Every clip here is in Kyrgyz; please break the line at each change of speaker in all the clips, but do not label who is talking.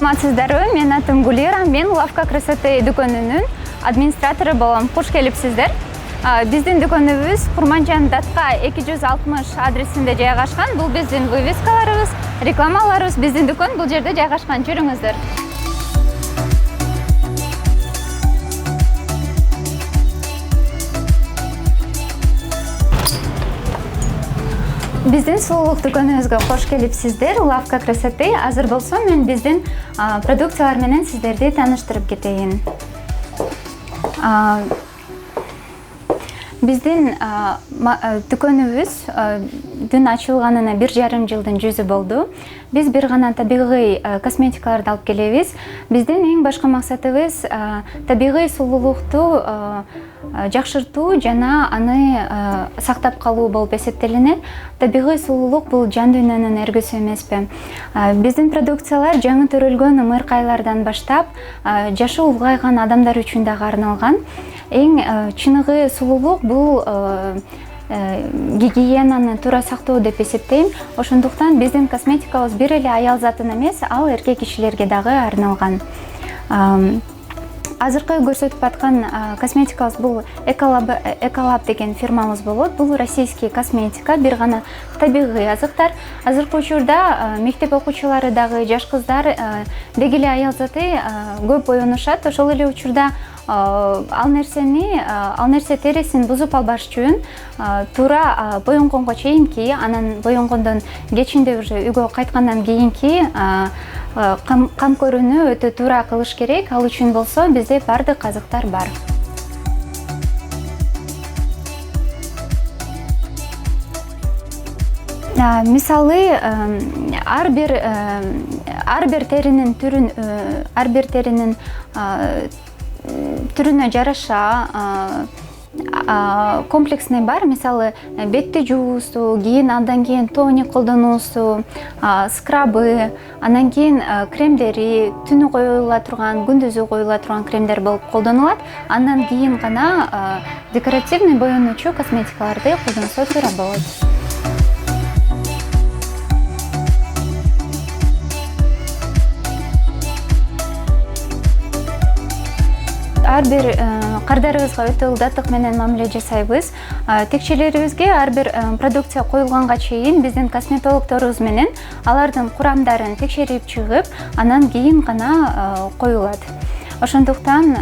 Саламатсыздарбы, мен атым Гулира, мен Лавка красоты дүкөнүнүн администратору болом. Кош келипсиздер. Биздин дүкөнүбүз Курманжан Датка 260 адресинде жайгашкан. Бул биздин вывескаларыбыз, рекламаларыбыз, биздин дүкөн бул жерде жайгашкан. Жүрүңүздөр. Биздин сулуулук дүкөнүбүзгө кош келипсиздер. Лавка красоты. Азыр болсо мен биздин продукциялар менен сиздерди тааныштырып кетейин. Биздин дүкөнүбүз дүн ачылганына 1,5 жылдын жүзү болду. Биз бир гана табигый косметикаларды алып келебиз. Биздин эң башкы максатыбыз табигый сулуулукту жакшыртуу жана аны сактап калуу болуп эсептелинет. Табигый сулуулук бул жан дүйнөнүн эргиси эмеспи? Биздин продукциялар жаңы төрөлгөн ымыркайлардан баштап жашы улгайган адамдар үчүн дагы арналган. Эң чыныгы сулуулук бул гигиенаны туура сактоо деп эсептейм. Ошондуктан биздин косметикабыз бир эле аял затына эмес, ал эркек кишилерге дагы арналган. Азыркы көрсөтүп аткан косметикабыз бул Эколаб деген фирмабыз болот. Бул российский косметика, бир гана табигый азыктар. Азыркы учурда мектеп окуучулары дагы, жаш кыздар деги эле аял заты көп боенушат. Ошол эле учурда ал нерсе терисин бузуп албаш үчүн туура боенгонго чейинки, анан боенгондон кечинде уже үйгө кайткандан кийинки кам көрүүнү өтө туура кылыш керек. Ал үчүн болсо бизде бардык азыктар бар. Мисалы, ар бир теринин түрүнө жараша комплексный бар. Мисалы, бетти жуусу, кийин андан кийин тоник колдонуусу, скрабы, андан кийин кремдери, түнү коюла турган, күндүзү коюла турган кремдер болуп колдонулат. Андан кийин гана декоративный боенуучу косметикаларды колдонсо туура болот. Ар бир кардарыбызга өтө ылдаттык менен мамиле жасайбыз. Текшелерибизге ар бир продукция коюлганга чейин биздин косметологторубуз менен алардын курамдарын текшерип чыгып, анан кийин гана коюлат. Ошондуктан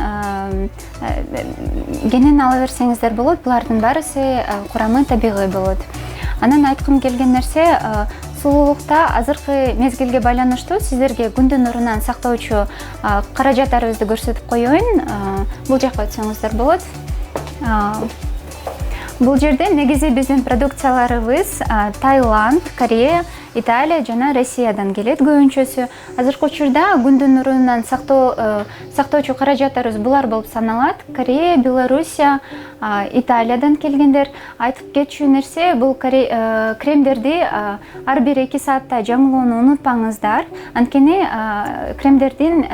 кенен ала берсеңиздер болот. Булардын баарысы курамы табигый болот. Анан айткым келген нерсе, сулуулукта азыркы мезгилге байланыштуу сиздерге күндүн нурунан сактоочу каражаттарыбызды көрсөтүп коеюн. Бул жакка өтсөңүздөр болот. Бул жерде негизи биздин продукцияларыбыз Таиланд, Корея, Италия жана Россиядан келет көбүнчөсү. Азыркы учурда күндүн нурунан сактоочу каражаттарыбыз булар болуп саналат. Корея, Белоруссия, Италиядан келгендер. Айтып кетчү нерсе, бул кремдерди ар бир 2 саатта жаңылоону унутпаңыздар. Анткени кремдердин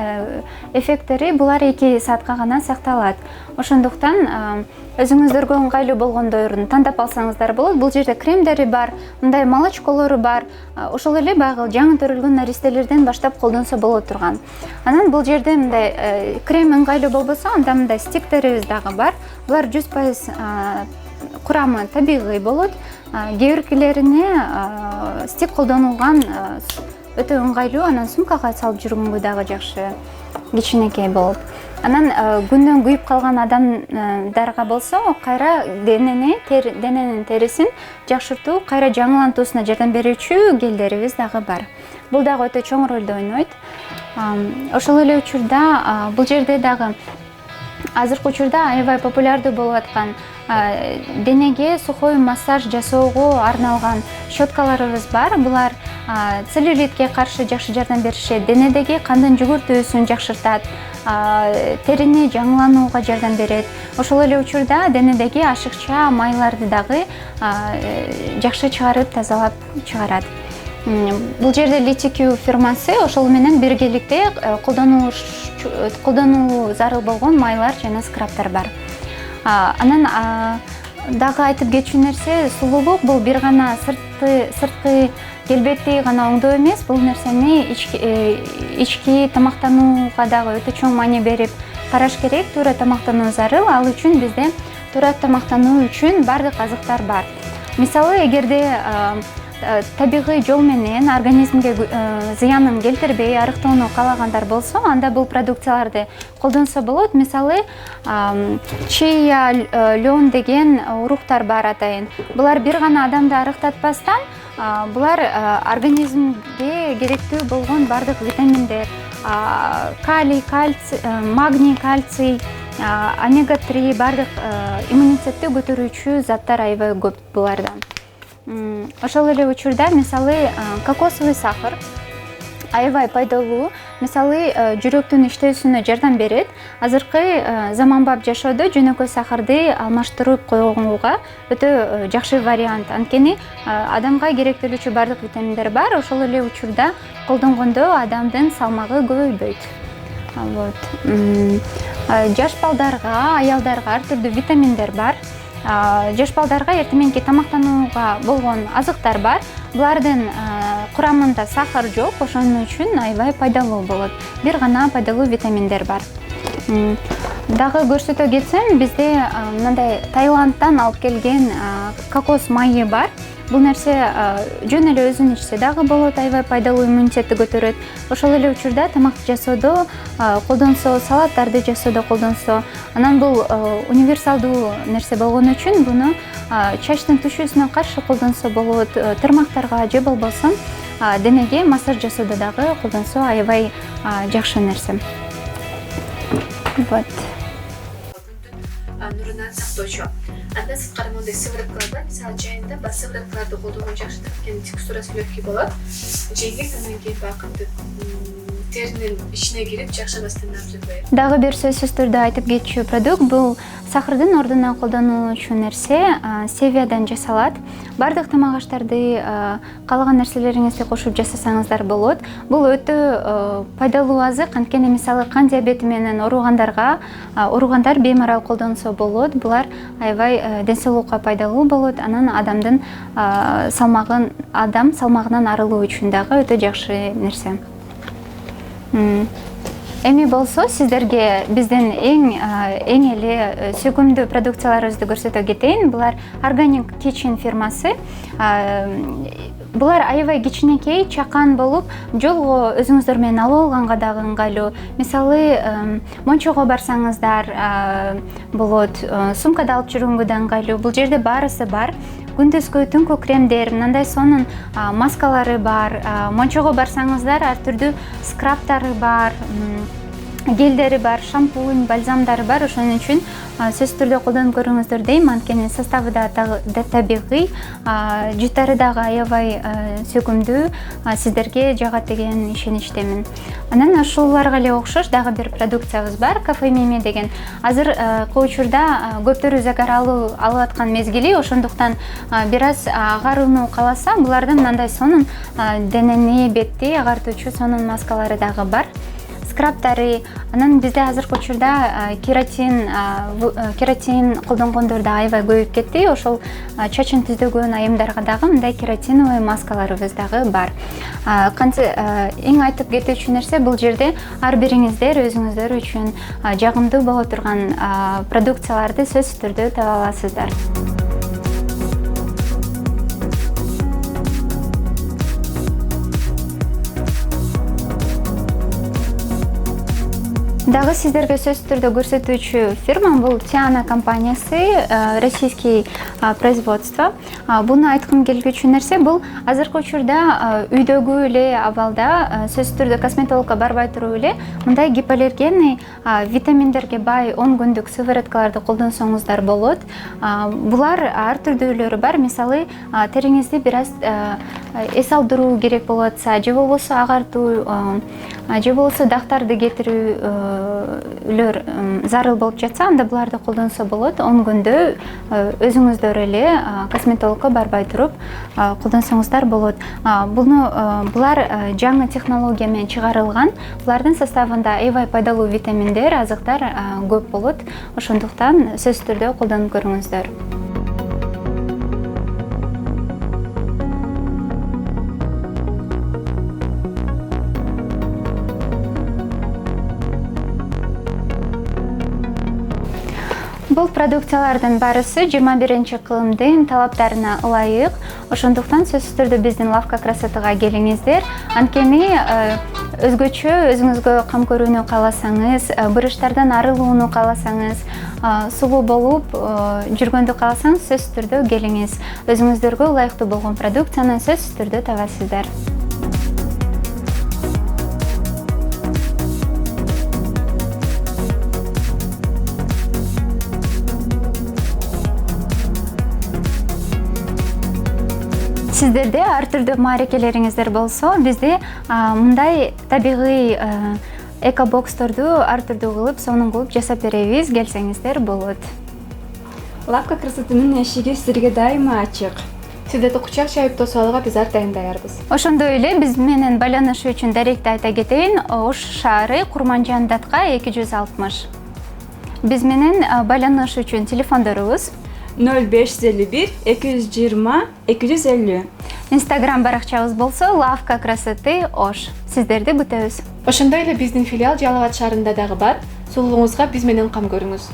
эффекттери булар 2 саатка гана сакталат. Ошондуктан өзүңүздөргө ыңгайлуу болгондорун тандап алсаңыздар болот. Бул жерде кремдери бар, мындай молочколору бар. Ошол эле баягы жаңы төрөлгөн наристелерден баштап колдонсо боло турган. Анан бул жерде мындай крем ыңгайлуу болбосо, анда мындай стиктерибиз дагы бар. Булар 100% курамы табигый болот. Кээ биркилерине стик колдонулган өтө ыңгайлуу, анан сумкага салып жүргөнгө дагы жакшы, кичинекей болот. Анан күндөн күйүп калган адамдарга болсо, кайра дененин терисин жакшыртуу, кайра жаңылантуусуна жардам берүүчү гелдерибиз дагы бар. Бул дагы өтө чоң ролду ойнойт. Ошол эле учурда бул жерде дагы азыркы учурда аябай популярдуу болуп аткан денеге сухой массаж жасоого арналган щеткаларыбыз бар. Булар целлюлитке каршы жакшы жардам беришет, денедеги кандын жүгүртүүсүн жакшыртат, терини жаңыланууга жардам берет. Ошол эле учурда денедеги ашыкча майларды дагы жакшы чыгарып, тазалап чыгарат. Бул жерде Литикю фирмасы ошол менен биргеликте колдонуу зарыл болгон майлар жана скрабтар бар. Анан дагы айтып кетчү нерсе, сулуулук бул бир гана сырткы келбетти гана оңдоо эмес, бул нерсени ички тамактанууга дагы өтө чоң маани берип караш керек. Туура тамактануу зарыл. Ал үчүн бизде туура тамактануу үчүн бардык азыктар бар. Мисалы, эгерде табигый жол менен организмге зыянын келтирбей арыктоону каалагандар болсо, анда бул продукцияларды колдонсо болот. Мисалы, чия, лён деген уруктар бар атайын. Булар бир гана адамды арыктатпастан, булар организмге керектүү болгон бардык витаминдер, калий, кальций, магний, кальций, омега-3 бардык иммунитетти көтөрүүчү заттар аябай көп булардан. Ошол эле учурда, мисалы, кокосовый сахар аябай пайдалуу. Мисалы, жүрөктүн иштөөсүнө жардам берет. Азыркы заманбап жашоодо жөнөкөй сахарды алмаштырып койгонго өтө жакшы вариант. Анткени адамга керектелүүчү бардык витаминдер бар. Ошол эле учурда колдонгондо адамдын салмагы көбөйбөйт. Жаш балдарга, аялдарга ар түрдүү витаминдер бар. Жаш балдарга эртеменки тамактанууга болгон азыктар бар. Булардын курамында сахар жок, ошону үчүн аябай пайдалуу болот. Бир гана пайдалуу витаминдер бар. Дагы көрсөтө кетсем, бизде мындай Таиландтан алып келген кокос майы бар. Бул нерсе жөн эле өзүн ичсе дагы болот, аябай пайдалуу, иммунитетти көтөрөт. Ошол эле учурда тамак жасоодо колдонсо, салаттарды жасоодо колдонсо, анан бул универсалдуу нерсе болгон үчүн буну чачтын түшүүсүнө каршы колдонсо болот, тырмактарга же болбосо денеге массаж жасоодо дагы колдонсо аябай жакшы нерсе.
Нурунан сактоочу. Анда сырткары мындай сывырыткалар бар. Мисалы, жайында бар сывырыткаларды колдонгон жакшы, анткени текстурасы легкий болот. Жеңил, андан кийин бакымдык теринин ичине кирип жакшабастан абзырбайт.
Дагы бир сөзсүз түрдө айтып кетчү продукт бул сахардын ордуна колдонулуучу нерсе стевиядан жасалат. Бардык тамак аштарды каалаган нерселериңизди кошуп жасасаңыздар болот. Бул өтө пайдалуу азык, анткени мисалы кан диабети менен ооругандар беймарал колдонсо болот. Булар аябай ден соолукка пайдалуу болот. Анан адам салмагынан арылуу үчүн дагы өтө жакшы нерсе. Эми болсо сиздерге биздин эң эле сүйкүмдүү продукцияларыбызды көрсөтө кетейин. Булар Organic Kitchen фирмасы. Булар аябай кичинекей, чакан болуп, жолго өзүңүздөр менен алып алганга дагы ыңгайлуу. Мисалы, мончого барсаңыздар болот, сумкада алып жүргөнгө да ыңгайлуу. Бул жерде баарысы бар. Күндүзгү түнкү кремдер, мындай сонун маскалары бар. Мончого барсаңыздар ар түрдүү скрабтары бар, гелдери бар, шампунь, бальзамдары бар. Ошон үчүн сөзсүз түрдө колдонуп көрүңүздөр дейм, анткени составы да табигый, жутары дагы аябай сүйкүмдүү, сиздерге жагат деген ишеничтемин. Анан ошолорго эле окшош дагы бир продукциябыз бар, кафе мими деген. Азыркы учурда көптөрү загар алып аткан мезгили, ошондуктан бир аз агарууну кааласа, булардын мындай сонун денени, бетти агартуучу сонун маскалары дагы бар. Скрабтары, анан бизде азыркы учурда кератин колдонгондор да аябай көбөйүп кетти. Ошол чачын түздөгөн айымдарга дагы мындай кератиновый маскаларыбыз дагы бар. Эң айтып кетүүчү нерсе, бул жерде ар бириңиздер өзүңүздөр үчүн жагымдуу боло турган продукцияларды сөзсүз түрдө таба аласыздар. Дагы сиздерге сөзсүз түрдө көрсөтүүчү фирма бул Тиана компаниясы, российский производство. Буну айткым келгүчү нерсе, бул азыркы учурда үйдөгү эле абалда сөзсүз түрдө косметологко барбай туруп эле мындай гипоаллергенный витаминдерге бай 10 күндүк сывороткаларды колдонсоңуздар болот. Булар ар түрдүүлөрү бар. Мисалы, териңизди бир аз эс алдыруу керек болуп атса, же болбосо агартуу, же болбосо дактарды кетирүүлөр зарыл болуп жатса, анда буларды колдонсо болот. 10 күндө өзүңүздөр эле косметологко барбай туруп колдонсоңуздар болот. Булар жаңы технология менен чыгарылган. Булардын составында аябай пайдалуу витаминдер, азыктар көп болот. Ошондуктан сөзсүз түрдө колдонуп көрүңүздөр. Бул продукциялардын барысы 21-кылымдын талаптарына ылайык. Ошондуктан сөзсүз түрдө биздин лавка красотага келиңиздер. Анткени өзгөчө өзүңүзгө кам көрүүнү кааласаңыз, буручтардан арылууну кааласаңыз, сулуу болуп жүргөндү кааласаңыз, сөзсүз түрдө келиңиз. Өзүңүздөргө ылайыктуу болгон продукцияны сөзсүз түрдө табасыздар. Сиздерде ар түрдүү маарекелериңиздер болсо, бизде мындай табигый экобоксторду ар түрдүү кылып, сонун кылып жасап беребиз, келсеңиздер болот.
Лавка красотынын эшиги сизерге дайыма ачык.
Сиздерди кучак чайып тосуп алууга биз ар дайым даярбыз.
Ошондой эле биз менен байланышуу үчүн даректи айта кетейин, Ош шаары Курманжан Датка 260. Биз менен байланышуу үчүн телефондорубуз
0551 220 250.
Instagram баракчабыз болсо Лавка красоты Ош. Сиздерди күтөбүз.
Ошондой эле биздин филиал Жалал Абад шаарында дагы бар. Сулуулугуңузга биз менен кам көрүңүз.